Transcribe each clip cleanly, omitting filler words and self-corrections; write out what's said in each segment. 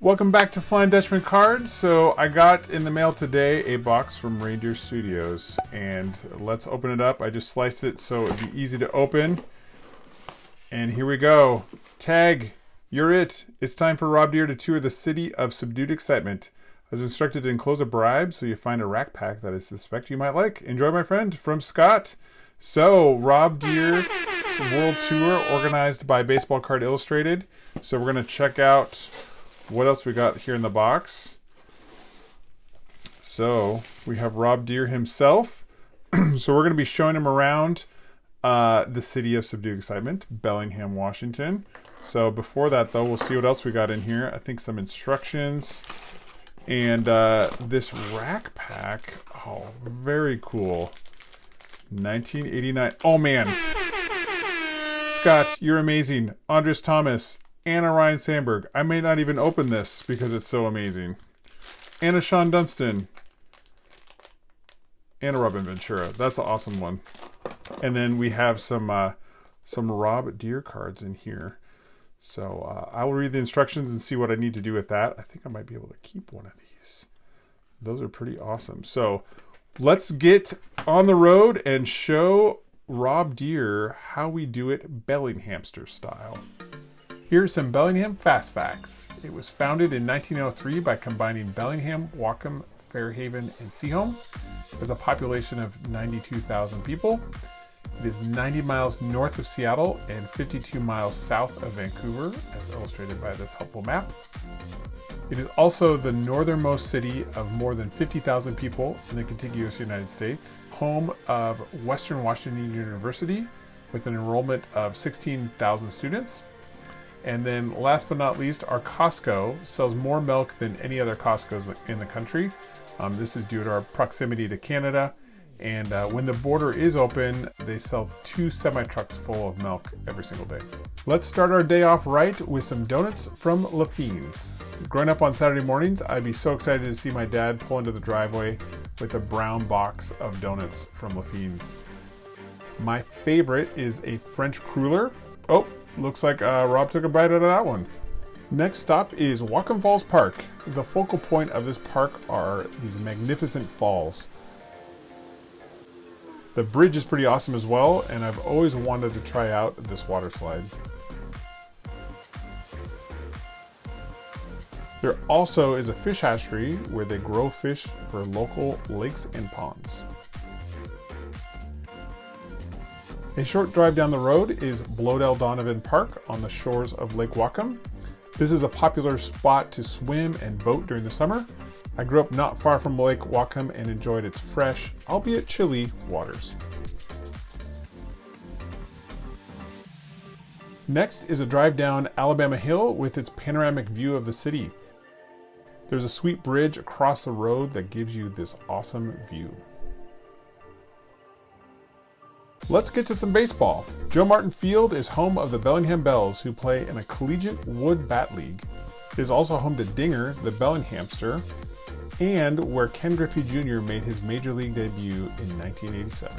Welcome back to Flying Dutchman Cards. So I got in the mail today a box from Reindeer Studios, and let's open it up. I just sliced it so it'd be easy to open. And here we go. Tag, you're it. It's time for Rob Deere to tour the city of subdued excitement. I was instructed to enclose a bribe, so you find a rack pack that I suspect you might like. Enjoy, my friend, from Scott. So, Rob Deere World Tour, organized by Baseball Card Illustrated. So we're going to check out what else we got here in the box. So we have Rob Deere himself. So we're going to be showing him around the city of subdued excitement, Bellingham, Washington. So before that, though, we'll see what else we got in here. I think some instructions and this rack pack. Oh, very cool. 1989. Oh man, Scott, you're amazing. Andres Thomas, Anna Ryan Sandberg. I may not even open this because it's so amazing. Anna Sean Dunston. Anna Robin Ventura. That's an awesome one. And then we have some Rob Deere cards in here. So I will read the instructions and see what I need to do with that. I think I might be able to keep one of these. Those are pretty awesome. So let's get on the road and show Rob Deere how we do it Bellinghamster style. Here's some Bellingham Fast Facts. It was founded in 1903 by combining Bellingham, Wacom, Fairhaven, and Seaholm. It has a population of 92,000 people. It is 90 miles north of Seattle and 52 miles south of Vancouver, as illustrated by this helpful map. It is also the northernmost city of more than 50,000 people in the contiguous United States, home of Western Washington University with an enrollment of 16,000 students. And then last but not least, our Costco sells more milk than any other Costco's in the country. This is due to our proximity to Canada. And when the border is open, they sell 2 semi-trucks full of milk every single day. Let's start our day off right with some donuts from LaFine's. Growing up on Saturday mornings, I'd be so excited to see my dad pull into the driveway with a brown box of donuts from LaFine's. My favorite is a French cruller. Oh, looks like Rob took a bite out of that one. Next stop is Wacom Falls Park. The focal point of this park are these magnificent falls. The bridge is pretty awesome as well, and I've always wanted to try out this water slide. There also is a fish hatchery where they grow fish for local lakes and ponds. A short drive down the road is Bloedel Donovan Park on the shores of Lake Wacom. This is a popular spot to swim and boat during the summer. I grew up not far from Lake Wacom and enjoyed its fresh, albeit chilly, waters. Next is a drive down Alabama Hill with its panoramic view of the city. There's a sweet bridge across the road that gives you this awesome view. Let's get to some baseball. Joe Martin Field is home of the Bellingham Bells, who play in a collegiate wood bat league. It is also home to Dinger, the Bellinghamster, and where Ken Griffey Jr. made his major league debut in 1987.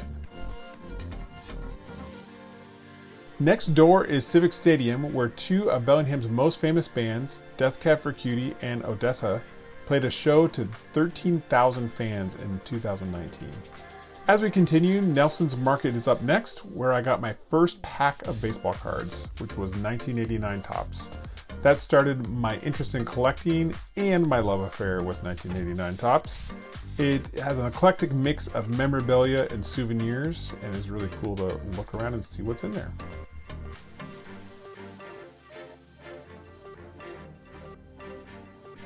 Next door is Civic Stadium, where 2 of Bellingham's most famous bands, Death Cab for Cutie and Odessa, played a show to 13,000 fans in 2019. As we continue, Nelson's Market is up next, where I got my first pack of baseball cards, which was 1989 Topps. That started my interest in collecting and my love affair with 1989 Topps. It has an eclectic mix of memorabilia and souvenirs, and is really cool to look around and see what's in there.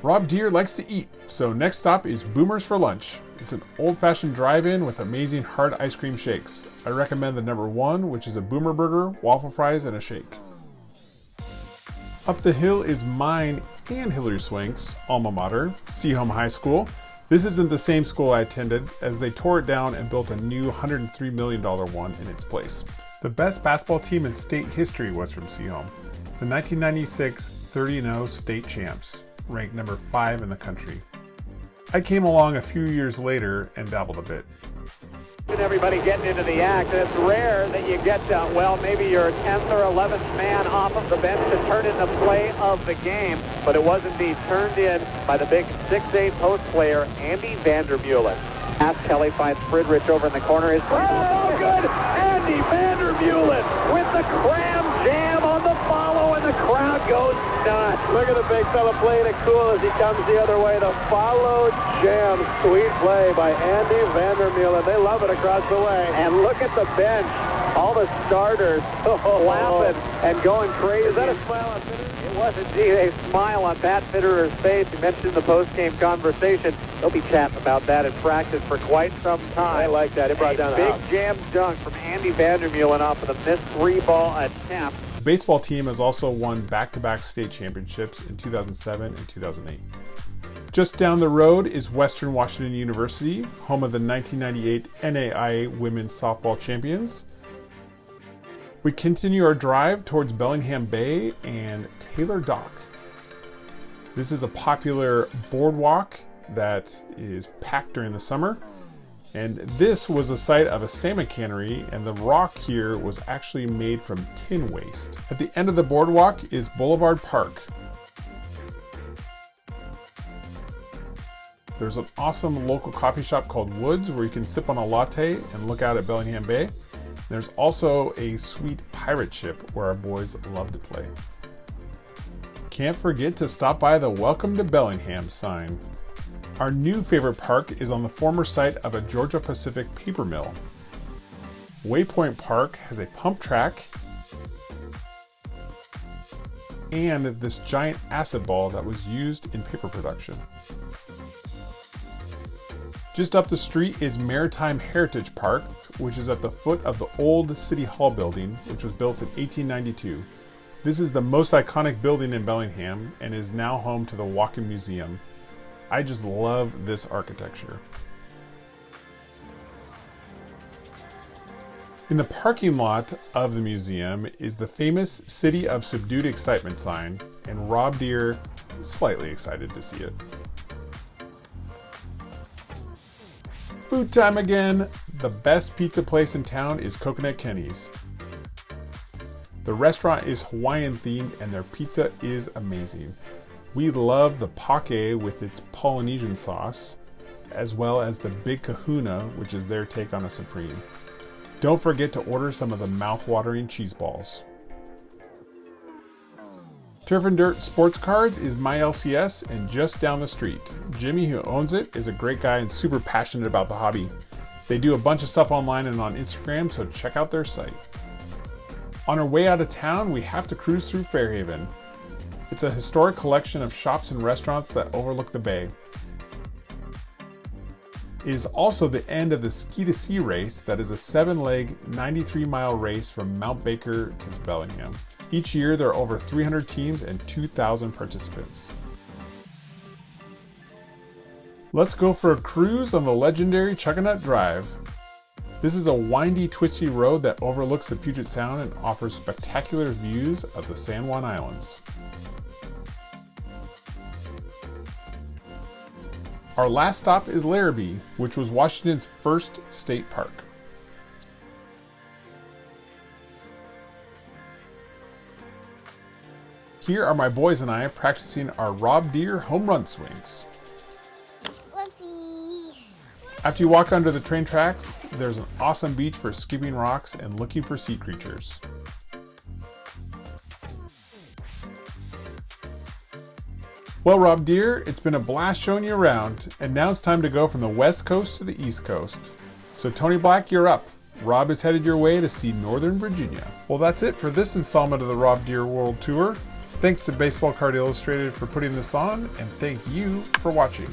Rob Deere likes to eat, so next stop is Boomers for lunch. It's an old-fashioned drive-in with amazing hard ice cream shakes. I recommend the number 1, which is a Boomer Burger, waffle fries, and a shake. Up the hill is mine and Hillary Swank's alma mater, Seaholm High School. This isn't the same school I attended, as they tore it down and built a new $103 million one in its place. The best basketball team in state history was from Seaholm, the 1996 30-0 state champs, ranked number 5 in the country. I came along a few years later and dabbled a bit. Everybody getting into the act, and it's rare that you get, well, maybe your 10th or 11th man off of the bench to turn in the play of the game, but it was indeed turned in by the big 6'8" post player, Andy Vandermeulen. Pass Kelly finds Friedrich over in the corner. Oh, good! Andy Vandermeulen with the cram jam on the follow, and the crowd goes nuts. Look at the big fella playing it cool as he comes the other way. The follow jam, sweet play by Andy Vandermeulen. They love it across the way. And look at the bench. All the starters laughing and going crazy. Is that a smile on Fitterer? It was indeed a smile on Pat Fitterer's face. He mentioned in the post-game conversation. They'll be chatting about that in practice for quite some time. I like that. It brought down a big jam dunk from Andy Vandermeulen off of the missed 3-ball attempt. The baseball team has also won back-to-back state championships in 2007 and 2008. Just down the road is Western Washington University, home of the 1998 NAIA Women's Softball Champions. We continue our drive towards Bellingham Bay and Taylor Dock. This is a popular boardwalk that is packed during the summer. And this was the site of a salmon cannery, and the rock here was actually made from tin waste. At the end of the boardwalk is Boulevard Park. There's an awesome local coffee shop called Woods where you can sip on a latte and look out at Bellingham Bay. There's also a sweet pirate ship where our boys love to play. Can't forget to stop by the Welcome to Bellingham sign. Our new favorite park is on the former site of a Georgia Pacific paper mill. Waypoint Park has a pump track and this giant acid ball that was used in paper production. Just up the street is Maritime Heritage Park, which is at the foot of the old City Hall building, which was built in 1892. This is the most iconic building in Bellingham and is now home to the Walk-In Museum. I just love this architecture. In the parking lot of the museum is the famous City of Subdued Excitement sign, and Rob Deere is slightly excited to see it. Food time again. The best pizza place in town is Coconut Kenny's. The restaurant is Hawaiian themed and their pizza is amazing. We love the poke with its Polynesian sauce, as well as the Big Kahuna, which is their take on a Supreme. Don't forget to order some of the mouth-watering cheese balls. Turf and Dirt Sports Cards is my LCS and just down the street. Jimmy, who owns it, is a great guy and super passionate about the hobby. They do a bunch of stuff online and on Instagram, so check out their site. On our way out of town, we have to cruise through Fairhaven. It's a historic collection of shops and restaurants that overlook the bay. It is also the end of the Ski to Sea race that is a 7-leg, 93-mile race from Mount Baker to Bellingham. Each year there are over 300 teams and 2,000 participants. Let's go for a cruise on the legendary Chuckanut Drive. This is a windy, twisty road that overlooks the Puget Sound and offers spectacular views of the San Juan Islands. Our last stop is Larrabee, which was Washington's first state park. Here are my boys and I practicing our Rob Deere home run swings. Whoopsies. After you walk under the train tracks, there's an awesome beach for skipping rocks and looking for sea creatures. Well, Rob Deere, it's been a blast showing you around, and now it's time to go from the West Coast to the East Coast. So Tony Black, you're up. Rob is headed your way to see Northern Virginia. Well, that's it for this installment of the Rob Deere World Tour. Thanks to Baseball Card Illustrated for putting this on, and thank you for watching.